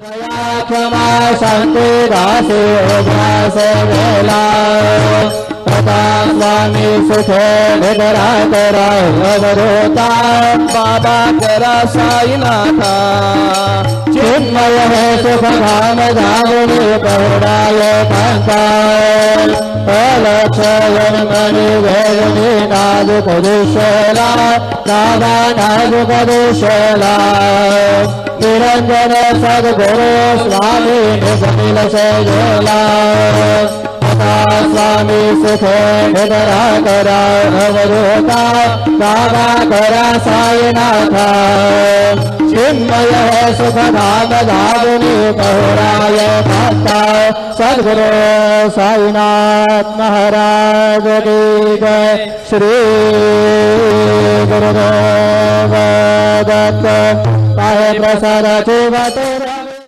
क्षमा शांति दासी उदास वेला तथा स्वामी सुखे निद्रा करा अवरोता बाबा करा साईनाथा चिन्मय है सुख धाम धामुनि पौराय कांता अलक्षयन मणि वेदनी नाजुक दुशला राधा नाजुक दुशला निरंजन सद्गुरु स्वामी निजमिल सेला स्वामी सुखे निद्रा करा अवधूता बाबा करा साईनाथा चिन्मय है सुख धाम धामुनि पौराय कांता सद्गुरु साईनाथ महाराज की जय। श्री गुरुदेव दत्त पाहे प्रसाद जीवत